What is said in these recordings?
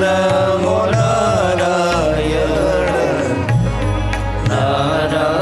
નમો નારાયણ નારાયણ.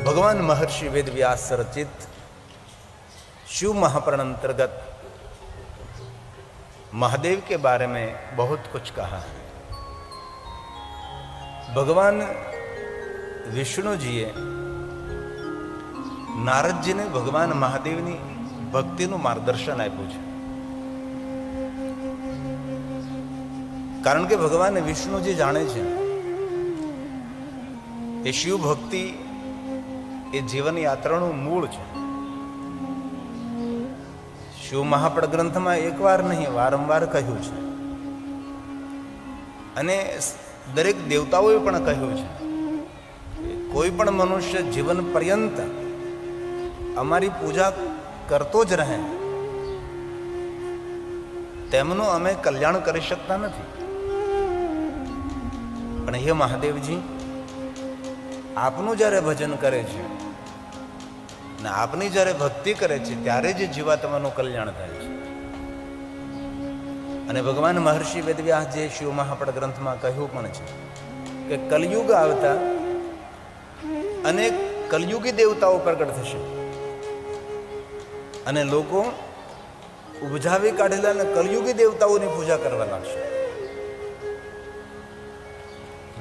भगवान महर्षि वेद व्यास रचित शिव महापुराण अंतर्गत महादेव के बारे में बहुत कुछ कहा है। भगवान विष्णु जीए नारद जी ने भगवान महादेव की भक्ति मार्गदर्शन आप्યું છે। कारण के भगवान विष्णु जी जाने छे ए शिव भक्ति એ જીવન યાત્રાનું મૂળ છે। શિવ મહાપડ ગ્રંથમાં એકવાર નહીં વારંવાર કહ્યું છે અને દરેક દેવતાઓએ પણ કહ્યું છે કોઈ પણ મનુષ્ય જીવન પર્યંત અમારી પૂજા કરતો જ રહે તેમનું અમે કલ્યાણ કરી શકતા નથી। પણ હે મહાદેવજી, આપનું જ્યારે ભજન કરે છે ને આપની જ્યારે ભક્તિ કરે છે ત્યારે જ જીવાત્માનું કલ્યાણ થાય છે। અને ભગવાન મહર્ષિ વેદવ્યાસજીએ શિવ મહાપડ ગ્રંથમાં કહ્યું પણ છે કે કલયુગ આવતા અનેક કલયુગી દેવતાઓ પ્રગટ થશે અને લોકો ઉપજાવી કાઢેલા અને કલયુગી દેવતાઓની પૂજા કરવા લાગશે.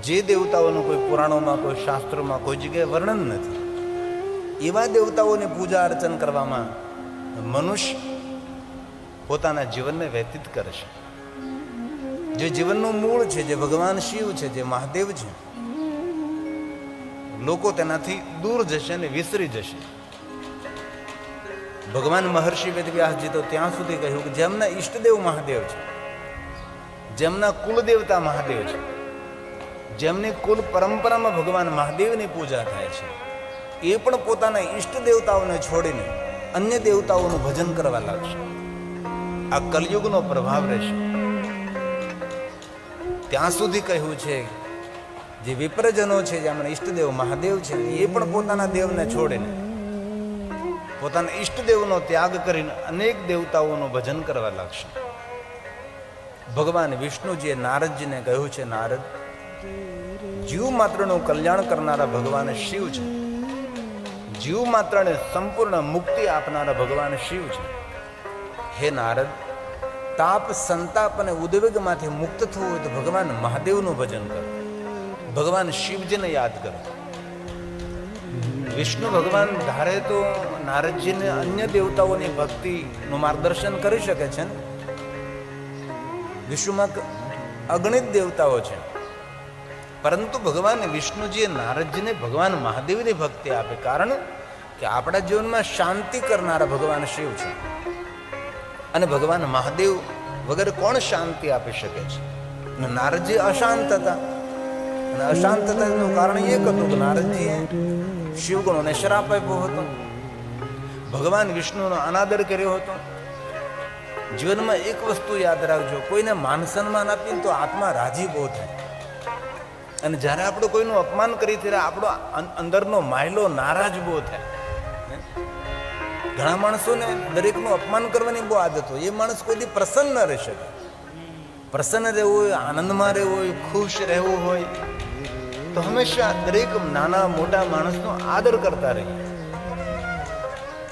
જે દેવતાઓનું કોઈ પુરાણોમાં, કોઈ શાસ્ત્રોમાં, કોઈ જગ્યાએ વર્ણન નથી, એવા દેવતાઓની પૂજા અર્ચન કરવામાં મનુષ્ય પોતાના જીવનને વ્યતીત કરે છે. જે જીવનનું મૂળ છે, જે ભગવાન શિવ છે, જે મહાદેવ છે, લોકો તેનાથી દૂર જશે અને વિસરી જશે. ભગવાન મહર્ષિ વેદવ્યાસજી તો ત્યાં સુધી કહ્યું કે જેમના ઈષ્ટદેવ મહાદેવ છે, જેમના કુલદેવતા મહાદેવ છે, જેમની કુલ પરંપરામાં ભગવાન મહાદેવની પૂજા થાય છે, એ પણ પોતાના ઈષ્ટ દેવતાઓને છોડીને અન્ય દેવતાઓનું ભજન કરવા લાગશે. આ કલયુગનો પ્રભાવ રહેશે. ત્યાં સુધી કહ્યું છે જે વિપ્રજનો છે, જેમના ઈષ્ટદેવ મહાદેવ છે, એ પણ પોતાના દેવને છોડીને પોતાના ઈષ્ટદેવનો ત્યાગ કરીને અનેક દેવતાઓનું ભજન કરવા લાગશે. ભગવાન વિષ્ણુજીએ નારદજીને કહ્યું છે, નારદ, જીવ માત્રનું કલ્યાણ કરનારા ભગવાન શિવ છે, જીવ માત્રને સંપૂર્ણ મુક્તિ આપનારા ભગવાન શિવ છે. હે નારદ, તાપ, સંતાપ અને ઉદ્વેગમાંથી મુક્ત થવું હોય તો ભગવાન મહાદેવનું ભજન કરો, ભગવાન શિવજીને યાદ કરો. વિષ્ણુ ભગવાન ધારે તો નારદજીને અન્ય દેવતાઓની ભક્તિનું માર્ગદર્શન કરી શકે છે ને. વિશ્વમાં અગણિત દેવતાઓ છે, પરંતુ ભગવાન વિષ્ણુજીએ નારદજીને ભગવાન મહાદેવની ભક્તિ આપે, કારણ કે આપણા જીવનમાં શાંતિ કરનારા ભગવાન શિવ છે અને ભગવાન મહાદેવ વગર કોણ શાંતિ આપી શકે છે. અને નારદજી અશાંત હતા અને અશાંત થતાનું કારણ એક હતું કે નારદજીએ શિવગુણોને શ્રાપ આપ્યો હતો, ભગવાન વિષ્ણુનો અનાદર કર્યો હતો. જીવનમાં એક વસ્તુ યાદ રાખજો, કોઈને માન સન્માન આપીને તો આત્મા રાજી બહુ થાય, અને જ્યારે આપણે કોઈનું અપમાન કરી ત્યારે આપણો અંદરનો માયલો નારાજ બહુ થાય. ઘણા માણસોને દરેકનું અપમાન કરવાની બહુ આદત હોય, એ માણસ કોઈ દી પ્રસન્ન ન રહી શકે. પ્રસન્ન રહેવું હોય, આનંદમાં રહેવું હોય, ખુશ રહેવું હોય તો હંમેશા દરેક નાના મોટા માણસનો આદર કરતા રહીએ.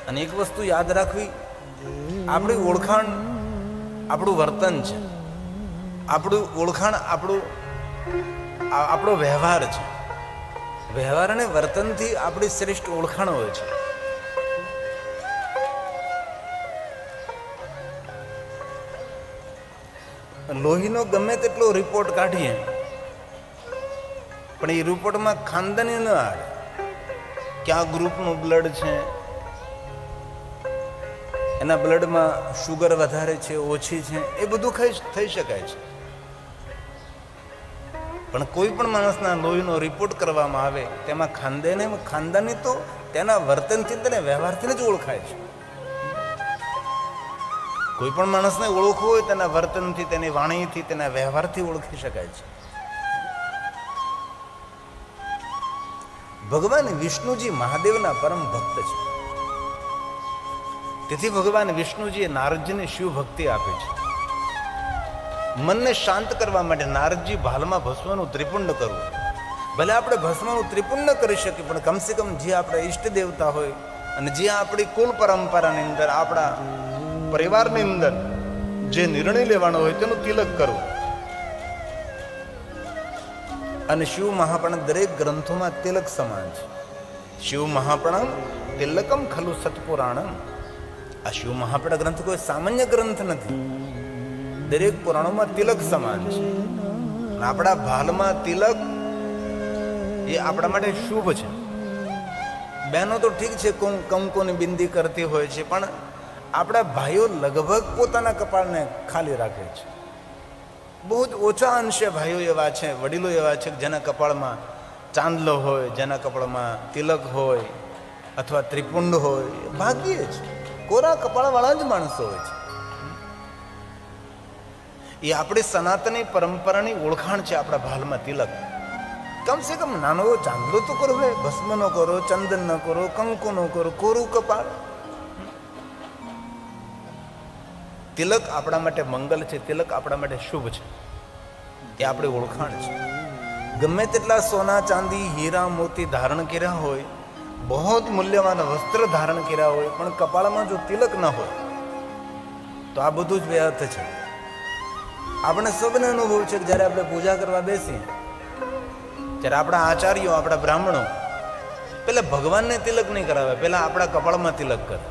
અને એક વસ્તુ યાદ રાખવી, આપણી ઓળખાણ આપણું વર્તન છે, આપણું ઓળખાણ આપણો વ્યવહાર છે. વ્યવહાર અને વર્તનથી આપણી શ્રેષ્ઠ ઓળખાણ હોય છે. લોહીનો ગમે તેટલો રિપોર્ટ કાઢીએ પણ એ રિપોર્ટમાં ખાનદાની ન આવે, ક્યાં ગ્રુપનું બ્લડ છે, એના બ્લડમાં શુગર વધારે છે, ઓછી છે, એ બધું થઈ શકાય છે. પણ કોઈ પણ માણસના લોહીનો રિપોર્ટ કરવામાં આવે તેમાં ખાનદાની તો તેના વર્તનથી, તેના વ્યવહારથી જ ઓળખાય છે. કોઈ પણ માણસને ઓળખવું હોય તેના વર્તનથી, તેની વાણીથી, તેના વ્યવહારથી ઓળખી શકાય છે. ભગવાન વિષ્ણુજી મહાદેવના પરમ ભક્ત છે, તેથી ભગવાન વિષ્ણુજીએ નારદજીને શિવ ભક્તિ આપી છે. મનને શાંત કરવા માટે નારદજી ભાલમાં ભસ્મનું ત્રિપુંડ કરવું. ભલે આપણે ભસ્મનું ત્રિપુંડ કરી શકીએ, પણ કમસે કમ જે આપણા ઈષ્ટ દેવતા હોય અને જે આપણી કુલ પરંપરાની અંદર, આપણા પરિવારની અંદર જે નિર્ણય લેવાનો હોય તેનું તિલક કરવું. અને શિવ મહાપણ દરેક ગ્રંથોમાં તિલક સમાન છે. શિવ મહાપણમ તિલકમ ખલુ સત્પુરાણમ. આ શિવ મહાપણ ગ્રંથ કોઈ સામાન્ય ગ્રંથ નથી, દરેક પુરાણોમાં તિલક સમાન છે. આપણા ભાલમાં તિલક એ આપણા માટે શુભ છે. બહેનો તો ઠીક છે, કંકુની બિંદી કરતી હોય છે, પણ આપણા ભાઈઓ લગભગ પોતાના કપાળને ખાલી રાખે છે. બહુ જ ઓછા અંશે ભાઈઓ એવા છે, વડીલો એવા છે જેના કપાળમાં ચાંદલો હોય, જેના કપાળમાં તિલક હોય અથવા ત્રિપુંડ હોય. ભાગ્યે જ કોરા કપાળવાળા જ માણસો હોય છે. એ આપણી સનાતની પરંપરાની ઓળખાણ છે. આપણા ભાલમાં તિલક, કમસે કમ નાનો ચાંદલો તો કરો, ભસ્મ ન કરો, ચંદન ન કરો, કંકુ ન કરો, કોરું કપાળ. તિલક આપણા માટે મંગલ છે, તિલક આપણા માટે શુભ છે, એ આપણી ઓળખાણ છે. ગમે તેટલા સોના ચાંદી હીરા મોતી ધારણ કર્યા હોય બહુ મૂલ્યવાન વસ્ત્ર ધારણ કર્યા હોય પણ કપાળમાં જો તિલક ન હોય તો આ બધું જ વ્યર્થ છે. આપણે સૌને અનુભવ છે કે જ્યારે આપણે પૂજા કરવા બેસીએ ત્યારે આપણા આચાર્યો, આપણા બ્રાહ્મણો પેલા ભગવાનને તિલક નહીં કરાવે, પેલા આપણા કપાળમાં તિલક કરે,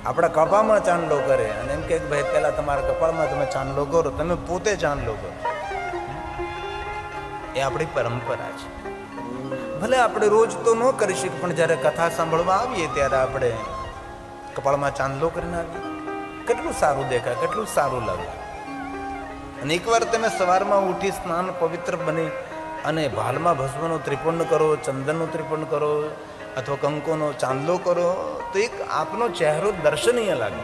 આપણા કપાળમાં ચાંદલો કરે અને એમ કે ભાઈ પેલા તમારા કપાળમાં તમે ચાંદલો કરો, તમે પોતે ચાંદલો કરો. એ આપણી પરંપરા છે. ભલે આપણે રોજ તો ન કરી શકીએ પણ જ્યારે કથા સાંભળવા આવીએ ત્યારે આપણે કપાળમાં ચાંદલો કરીને આવીએ. કેટલું સારું દેખાય, કેટલું સારું લાગે. અને એકવાર તમે સવારમાં ઉઠી સ્નાન પવિત્ર બની અને ભાલમાં ભસ્મનું ત્રિપુંડ કરો, ચંદનનું ત્રિપુંડ કરો અથવા કંકુનો ચાંદલો કરો તો એક આપનો ચહેરો દર્શનીય લાગે.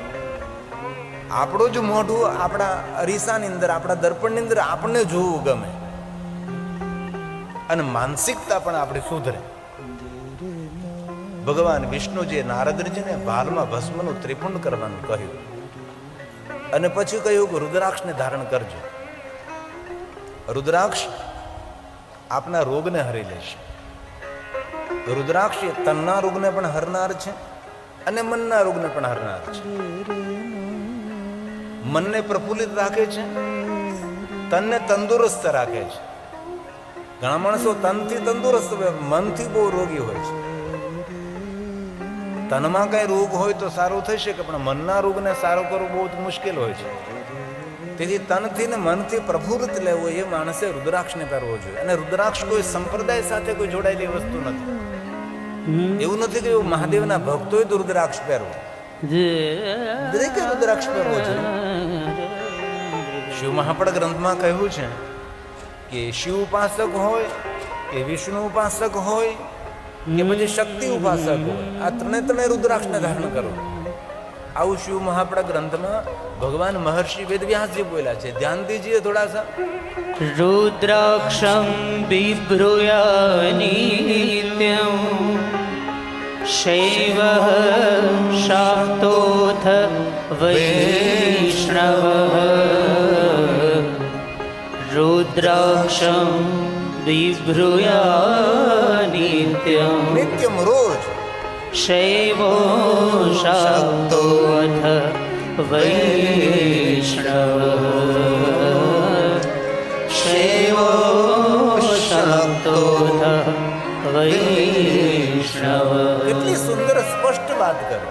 આપણું જ મોઢું આપણા અરીસાની અંદર, આપણા દર્પણની અંદર આપણને જોવું ગમે અને માનસિકતા પણ આપણી સુધરે. ભગવાન વિષ્ણુજીએ નારદજીને ભાલમાં ભસ્મનું ત્રિપુંડ કરવાનું કહ્યું અને પછી કહ્યું કે રુદ્રાક્ષને ધારણ કરજો. રુદ્રાક્ષ આપના રોગને હરી લેશે. રુદ્રાક્ષ એ તનના રોગને પણ હરનાર છે અને મનના રોગને પણ હરનાર છે. મનને પ્રફુલ્લિત રાખે છે, તનને તંદુરસ્ત રાખે છે. ઘણા માણસો તનથી તંદુરસ્ત હોય, મનથી બહુ રોગી હોય છે. તનમાં કઈ રોગ હોય તો સારું થઈ શકે પણ મનના રોગને સારું કરવું બહુ જ મુશ્કેલ હોય છે. તેથી તનથી ને મનથી પ્રફુલ્લિત લેવો એ માણસે રુદ્રાક્ષને પહેરવો જોઈએ. અને રુદ્રાક્ષ કોઈ સંપ્રદાય સાથે કોઈ જોડાયેલી વસ્તુ નથી. એવું નથી કે મહાદેવના ભક્તોએ તો રુદ્રાક્ષ પહેરવો, દરેકે રુદ્રાક્ષ પહેરવો જોઈએ. શિવ મહાપડ ગ્રંથમાં કહ્યું છે કે શિવ ઉપાસક હોય કે વિષ્ણુ ઉપાસક હોય કે પછી શક્તિ ઉપાસક હોય, આ ત્રણે રુદ્રાક્ષને ધારણ કરો. આવું શિવ મહાપડા ગ્રંથમાં ભગવાન મહર્ષિ વેદવ્યાસજી બોલ્યા છે. ધ્યાન દીજીએ થોડા સા. રુદ્રાક્ષમ બિભ્રૂયા નિત્યમ શૈવ શાક્તોથ વૈષ્ણવ રુદ્રાક્ષમ બિભ્રૂયા નિત્યમ નિત્યમ રોજ શૈવો શાક્તોથ વૈષ્ણવ શૈવો શાક્તોથ વૈષ્ણવ. કેટલી સુંદર સ્પષ્ટ વાત કરે.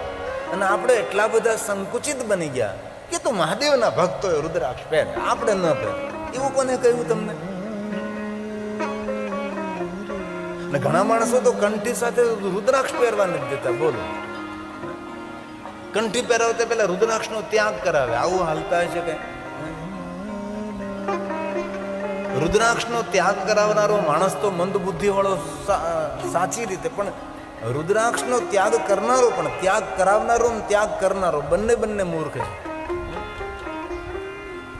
અને આપણે એટલા બધા સંકુચિત બની ગયા કે તો મહાદેવના ભક્તોએ રુદ્રાક્ષ પહેર, આપણે ન પહેર. એવું કોને કહ્યું તમને? અને ઘણા માણસો તો કંઠી સાથે રુદ્રાક્ષ પહેરવા નથી દેતા. બોલો, કંઠી પહેરાવતા પેલા રુદ્રાક્ષનો ત્યાગ કરાવે. આવું હાલતા છે કે રુદ્રાક્ષનો ત્યાગ કરાવનારો માણસ તો મંદ બુદ્ધિ વાળો સાચી રીતે, પણ રુદ્રાક્ષનો ત્યાગ કરનારો પણ ત્યાગ કરાવનારો ત્યાગ કરનારો બંને મૂર્ખ છે.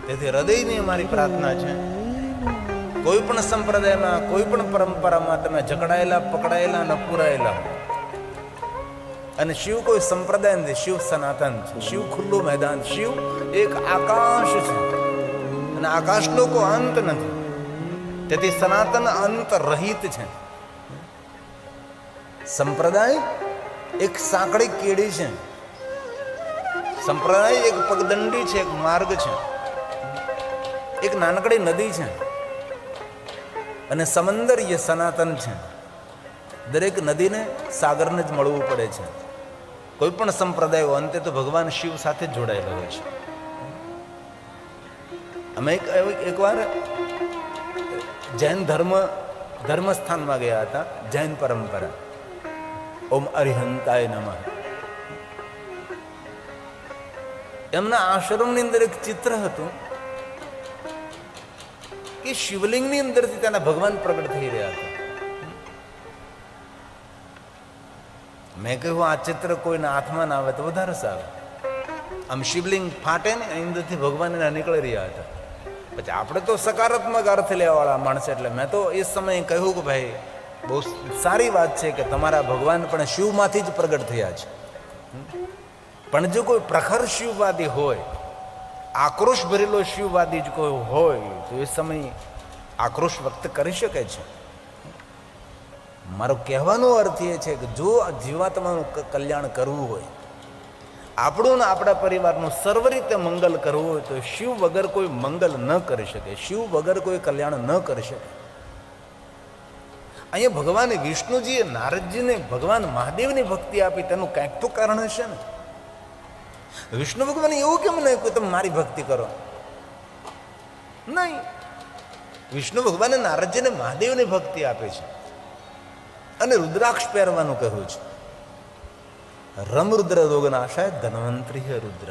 તેથી હૃદયની અમારી પ્રાર્થના છે, કોઈ પણ સંપ્રદાયમાં, કોઈ પણ પરંપરામાં તમે જકડાયેલા, પકડાયેલા ન પુરાયેલા હો. અને શિવ કોઈ સંપ્રદાય નથી, શિવ સનાતન છે. શિવ ખુલ્લું મેદાન, શિવ એક આકાશ છે અને આકાશનો કોઈ અંત નથી. તેથી સનાતન અંત રહિત છે. સંપ્રદાય એક સાંકડી કેડી છે, સંપ્રદાય એક પગદંડી છે, એક માર્ગ છે, એક નાનકડી નદી છે અને સમંદર એ સનાતન છે. દરેક નદીને સાગરને જ મળવું પડે છે. કોઈ પણ સંપ્રદાયો અંતે તો ભગવાન શિવ સાથે જ જોડાયેલો હોય છે. અમે એકવાર જૈન ધર્મસ્થાનમાં ગયા હતા, જૈન પરંપરા. ઓમ અરિહંતાય નમઃ. એમના આશ્રમની અંદર એક ચિત્ર હતું કે શિવલિંગની અંદરથી તેના ભગવાન પ્રગટ થઈ રહ્યા હતા. મેં કહ્યું આ ચિત્ર કોઈના હાથમાં ના આવે તો વધારે સારું. આમ શિવલિંગ ફાટે ને એની અંદરથી ભગવાન એના નીકળી રહ્યા હતા. પછી આપણે તો સકારાત્મક અર્થ લેવાવાળા માણસ એટલે મેં તો એ સમયે કહ્યું કે ભાઈ બહુ સારી વાત છે કે તમારા ભગવાન પણ શિવમાંથી જ પ્રગટ થયા છે. પણ જો કોઈ પ્રખર શિવવાદી હોય, આક્રોશ ભરેલો શિવવાદી જ કોઈ હોય તો એ સમયે આક્રોશ વ્યક્ત કરી શકે છે. મારો કહેવાનો અર્થ એ છે કે જો આ જીવાત્માનું કલ્યાણ કરવું હોય, આપણું ને આપણા પરિવારનું સર્વ રીતે મંગલ કરવું હોય તો શિવ વગર કોઈ મંગલ ન કરી શકે, શિવ વગર કોઈ કલ્યાણ ન કરી શકે. અહીંયા ભગવાન વિષ્ણુજીએ નારદજીને ભગવાન મહાદેવની ભક્તિ આપી, તેનું કાંઈક તો કારણ હશે ને. વિષ્ણુ ભગવાન એવું કેમ નહીં કે તમે મારી ભક્તિ કરો? નહીં, વિષ્ણુ ભગવાને નારદજીને મહાદેવની ભક્તિ આપે છે અને રુદ્રાક્ષ પહેરવાનું કહ્યું છે. રમ રુદ્ર રોગનાશાય ધન્વંતરી રુદ્ર.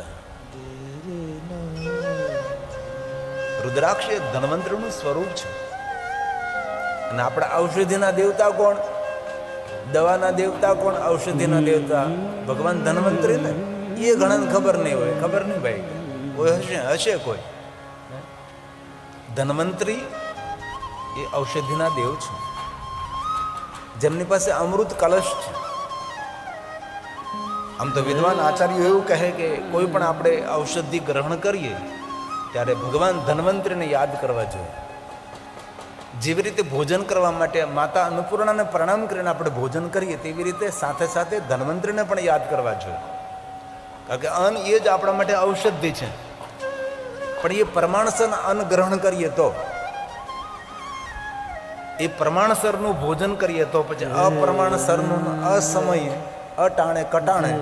રુદ્રાક્ષ એ ધન્વંતરીનું સ્વરૂપ છે. અને આપણા ઔષધિના દેવતા કોણ? દવાના દેવતા કોણ? ઔષધિના દેવતા ભગવાન ધન્વંતરી ને. એ ઘણાને ખબર નહીં હોય. ખબર નહીં ભાઈ, કોઈ હશે કોઈ. ધન્વંતરી એ ઔષધિના દેવ છે, જેમની પાસે અમૃત કલશ છે. આમ તો વિદ્વાન આચાર્યો એવું કહે કે કોઈ પણ આપણે ઔષધિ ગ્રહણ કરીએ ત્યારે ભગવાન ધન્વંતરીને યાદ કરવા જોઈએ. જેવી રીતે ભોજન કરવા માટે માતા અન્નપૂર્ણાને પ્રણામ કરીને આપણે ભોજન કરીએ, તેવી રીતે સાથે સાથે ધન્વંતરીને પણ યાદ કરવા જોઈએ. કારણ કે અન્ન એ જ આપણા માટે ઔષધિ છે. પણ એ પ્રમાણસર અન્ન ગ્રહણ કરીએ તો, એ પ્રમાણસરનું ભોજન કરીએ તો, પછી અપ્રમાણસરનું અસમયે અટાણે કટાણે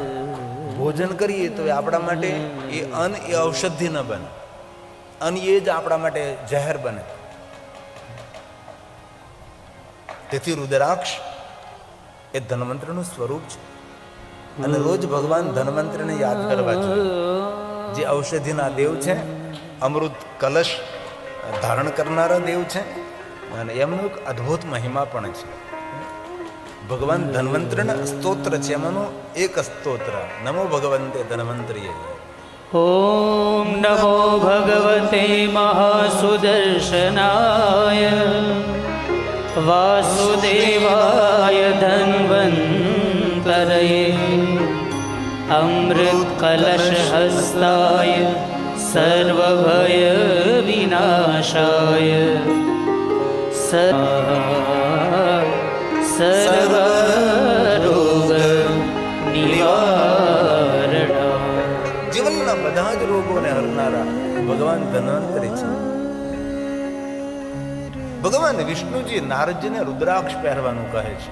ભોજન કરીએ તો એ આપણા માટે એ અન્ન એ ઔષધિ ન બને. અન્ન એ જ આપણા માટે ઝેર બને. તેથી રુદ્રાક્ષ એ ધન્વંતરીનું સ્વરૂપ છે અને રોજ ભગવાન ધન્વંતરીને યાદ કરવા જોઈએ, જે ઔષધિના દેવ છે, અમૃત કલશ ધારણ કરનારા દેવ છે અને એમનો એક અદ્ભુત મહિમા પણ છે. ભગવાન ધન્વંતરીના સ્તોત્ર છે, એમાંનું એક સ્તોત્ર નમો ભગવંતે ધન્વંતરીએ. ઓમ નમો ભગવતે મહાસુદર્શનાય વાસુદેવાય ધન્વંતરયે અમૃત કલશ હસ્તાય સર્વભય વિનાશાય સર્વરોગ નિવારણાય. જીવનના બધા જ રોગોને હરનારા ભગવાન ધન્વંતરી છે. ભગવાન વિષ્ણુજી નારદજીને રુદ્રાક્ષ પહેરવાનું કહે છે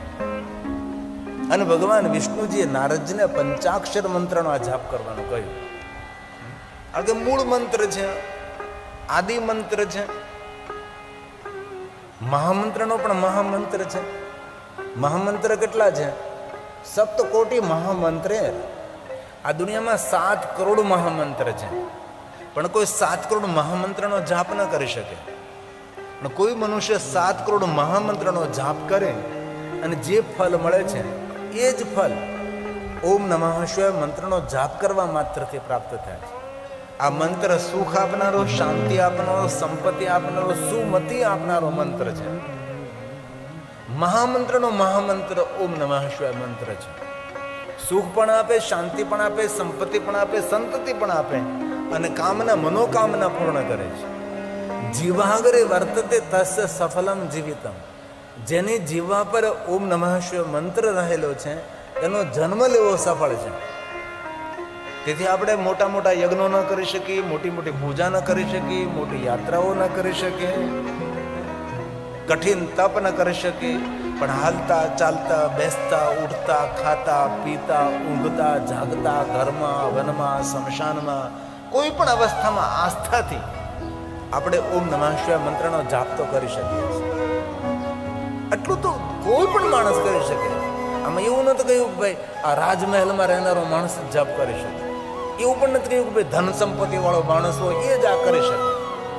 અને ભગવાન વિષ્ણુજીએ નારદજીને પંચાક્ષર મંત્રનો આ જાપ કરવાનું કહ્યું. કારણ કે મૂળ મંત્ર છે, આદિ મંત્ર છે, મહામંત્રનો પણ મહામંત્ર છે. મહામંત્ર કેટલા છે? સપ્તકોટી મહામંત્રે. આ દુનિયામાં 7 કરોડ મહામંત્ર છે, પણ કોઈ 7 કરોડ મહામંત્રનો જાપ ન કરી શકે. કોઈ મનુષ્ય 7 કરોડ મહામંત્રનો જાપ કરે અને જે ફલ મળે છે એ જ ફલ ઓમ નમઃ શિવાય મંત્રનો જાપ કરવા માત્રથી પ્રાપ્ત થાય છે. આ મંત્ર સુખ આપનારો, શાંતિ આપનારો, સંપત્તિ આપનારો, સુમતિ આપનારો મંત્ર છે. મહામંત્રનો મહામંત્ર ઓમ નમઃ શિવાય મંત્ર છે. સુખ પણ આપે, શાંતિ પણ આપે, સંપત્તિ પણ આપે, સંતતિ પણ આપે અને કામના મનોકામના પૂર્ણ કરે છે. જીવાગરે વર્તતે તસ્ય સફલમ જીવિતમ. જેની જીવા પર ઓમ નમઃ શિવાય મંત્ર રહેલો છે એનો જન્મ લેવો સફળ છે. તેથી આપણે મોટા મોટા યજ્ઞો ન કરી શકીએ, મોટી મોટી પૂજા ન કરી શકીએ, મોટી યાત્રાઓ ન કરી શકીએ, કઠિન તપ ન કરી શકીએ, પણ હાલતા ચાલતા, બેસતા, ઉઠતા, ખાતા, પીતા, ઊંઘતા, જાગતા, ઘરમાં, વનમાં, સ્મશાનમાં, કોઈ પણ અવસ્થામાં આસ્થાથી આપણે ઓમ નમઃ શિવાય મંત્રનો જાપ તો કરી શકીએ છીએ. આટલું તો કોઈ પણ માણસ કરી શકે. આમાં એવું નથી કહ્યું કે ભાઈ આ રાજમહેલમાં રહેનારો માણસ જાપ કરી શકે. એવું પણ નથી કહ્યું કે ભાઈ ધન સંપત્તિ વાળો માણસ હોય એ જ આ કરી શકે.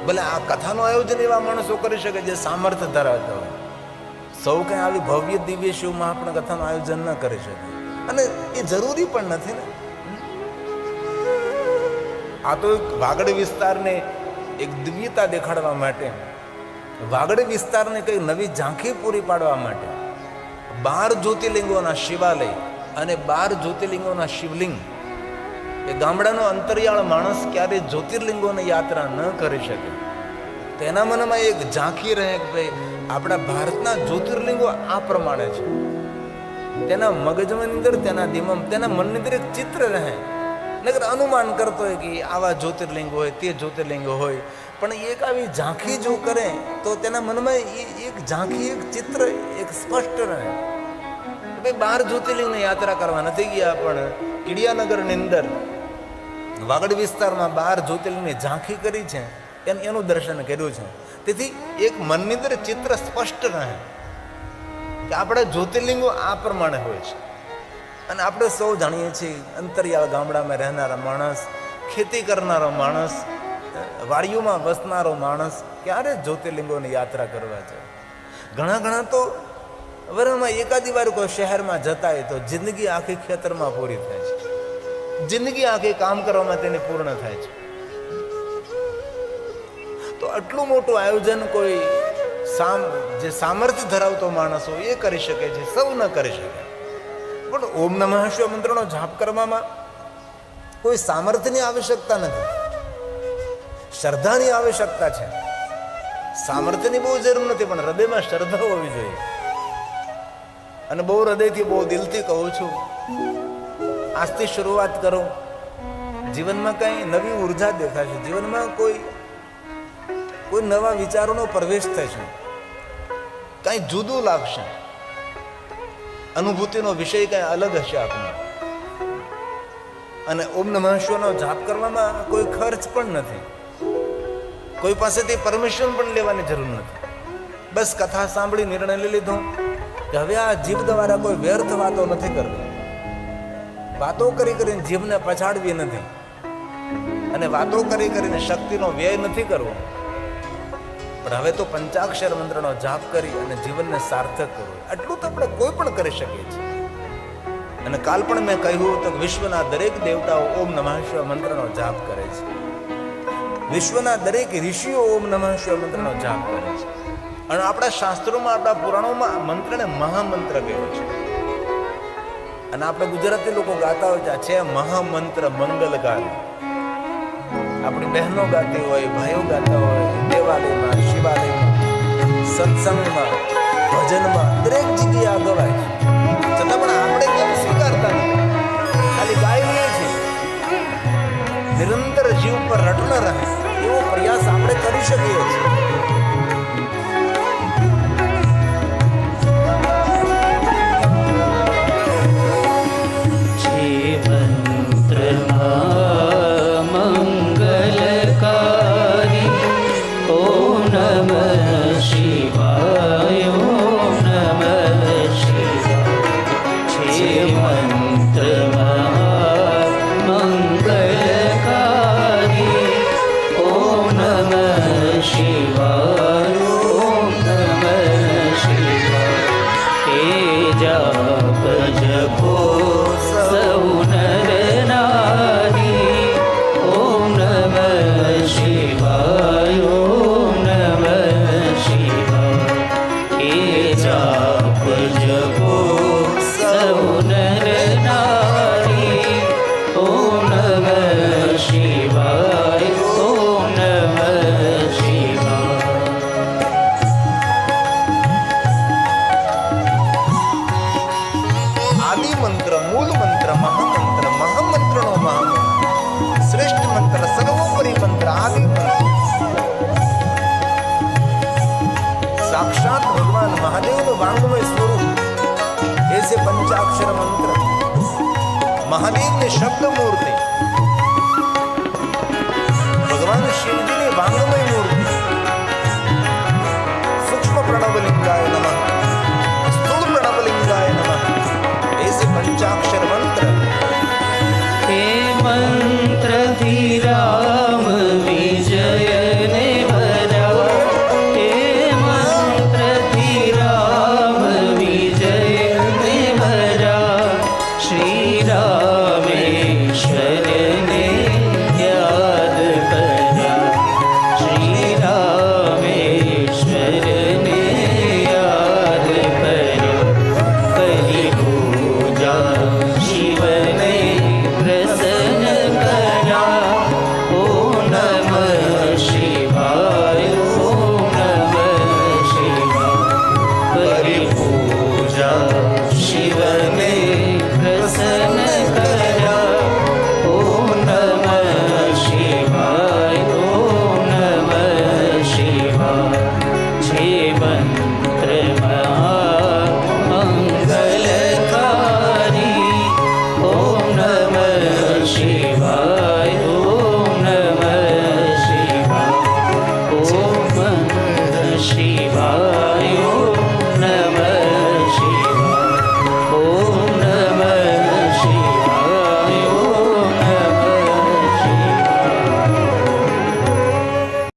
ભલે આ કથાનું આયોજન એવા માણસો કરી શકે જે સામર્થ્ય ધરાવતા હોય. સૌ કંઈ આવી ભવ્ય દિવ્ય શિવ મહાપણ કથાનું આયોજન ન કરી શકે અને એ જરૂરી પણ નથી ને. આ તો એક વાગડ વિસ્તારને એક દિવ્યતા દેખાડવા માટે, વાગડ વિસ્તારને કંઈક નવી ઝાંખી પૂરી પાડવા માટે 12 જ્યોતિર્લિંગોના શિવાલય અને 12 જ્યોતિર્લિંગોના શિવલિંગ. એ ગામડાનો અંતરિયાળ માણસ ક્યારે જ્યોતિર્લિંગોની યાત્રા ન કરી શકે. તેના મનમાં એક ઝાંખી રહે કે ભાઈ આપણા ભારતના જ્યોતિર્લિંગો આ પ્રમાણે છે. તેના મગજની અંદર, તેના દિમાગ, તેના મનની અંદર એક ચિત્ર રહે. નગર અનુમાન કરતો હોય કે આવા જ્યોતિર્લિંગ હોય, તે જ્યોતિર્લિંગ હોય, પણ એક આવી ઝાંખી જો કરે તો તેના મનમાં એક ઝાંખી, એક ચિત્ર, એક સ્પષ્ટ રહે. ભાઈ 12 જ્યોતિર્લિંગની યાત્રા કરવા નથી ગયા, પણ કિડિયાનગરની અંદર વાગડ વિસ્તારમાં 12 જ્યોતિર્લિંગની ઝાંખી કરી છે, એનું દર્શન કર્યું છે. તેથી એક મનની અંદર ચિત્ર સ્પષ્ટ રહે કે આપણા જ્યોતિર્લિંગો આ પ્રમાણે હોય છે. અને આપણે સૌ જાણીએ છીએ, અંતરિયાળ ગામડામાં રહેનારા માણસ, ખેતી કરનારો માણસ, વાડીઓમાં વસનારો માણસ ક્યારે જ્યોતિર્લિંગોની યાત્રા કરવા જાય? ઘણા તો વરમાં એકાદી વાર કોઈ શહેરમાં જતા હોય તો જિંદગી આખી ખેતરમાં પૂરી થાય છે, જિંદગી આખી કામ કરવામાં તેની પૂર્ણ થાય છે. તો આટલું મોટું આયોજન કોઈ જે સામર્થ્ય ધરાવતો માણસ હોય એ કરી શકે છે, સૌ ન કરી શકે. પણ ઓમ નમઃ શિવાય મંત્રનો જાપ કરવામાં કોઈ સામર્થ્યની આવશ્યકતા નથી, શ્રદ્ધાની આવશ્યકતા છે. સામર્થ્યની બહુ જરૂર નથી, પણ હૃદયમાં શ્રદ્ધા હોવી જોઈએ. અને બહુ હૃદયથી, બહુ દિલથી કહું છું, આજથી શરૂઆત કરો. જીવનમાં કંઈ નવી ઉર્જા દેખાશે, જીવનમાં કોઈ નવા વિચારોનો પ્રવેશ થશે, કંઈ જુદું લાગશે, અનુભૂતિનો વિષય કંઈ અલગ હશે આપનો. અને ઓમ નમઃ શિવાયનો જાપ કરવામાં કોઈ ખર્ચ પણ નથી, કોઈ પાસેથી પરમિશન પણ લેવાની જરૂર નથી. બસ કથા સાંભળી નિર્ણય લઈ લીધો કે હવે આ જીભ દ્વારા કોઈ વ્યર્થ વાતો નથી કરવી, વાતો કરીને જીભને પછાડવી નથી, અને વાતો કરીને શક્તિનો વ્યય નથી કરવો. પણ હવે તો પંચાક્ષર મંત્રનો જાપ કરી અને જીવનને સાર્થક કરવું, આટલું તો આપણે કોઈ પણ કરી શકીએ છીએ. અને કાલ પણ મેં કહ્યું તો વિશ્વના દરેક દેવતાઓ ઓમ નમઃ શિવાય મંત્રનો જાપ કરે છે, વિશ્વના દરેક ઋષિઓ ઓમ નમઃ શિવાય મંત્રનો જાપ કરે છે. અને આપણા શાસ્ત્રોમાં, આપણા પુરાણોમાં આ મંત્રને મહામંત્ર કહ્યો છે. અને આપણે ગુજરાતી લોકો ગાતા હોય છે મહામંત્ર મંગલકારી. આપણી બહેનો ગાતી હોય, ભાઈઓ ગાતા હોય, દેવાલયમાં, શિવાલયમાં, સત્સંગમાં, ભજનમાં, દરેક જગ્યાએ આ ગવાય છે. છતાં પણ આપણે કેમ સ્વીકારતા નથી? ખાલી ગાઈ લઈએ છીએ. નિરંતર જીવ પર રટણ રહે એવો પ્રયાસ આપણે કરી શકીએ છીએ. साक्षात भगवान महादेव નું વાંગમય સ્વરૂપ એ છે પંચાક્ષર મંત્ર. મહાદેવની શબ્દ મૂર્તિ, ભગવાન શિવજીની વાંગમય મૂર્તિ. સૂક્ષ્મ પ્રણવલિંગાય નમઃ, સ્થૂળ પ્રણવલિંગાય નમઃ, એ છે પંચાક્ષર મંત્ર. હે મંત્ર ધીરામ વિજય ને ભરા, હે મંત્ર ધીરામ વિજય ને ભરા, શ્રી રામેશ્વર ને યાદ કર્યા, શ્રી રામેશ્વર ને યાદ કર્યા, કરી પૂજા શિવને પ્રસન્ન કર્યા. ઓમ નમઃ શિવાય, ઓમ નમઃ શિવાય. શિવને પ્રસન્ન કર્યા. ઓમ નમઃ શિવાય, ઓમ નમઃ શિવાય. જે મંત્ર મંગલકારી. ઓમ નમઃ શિવાય, ઓમ નમઃ શિવાય, ઓમ નમઃ શિવાય.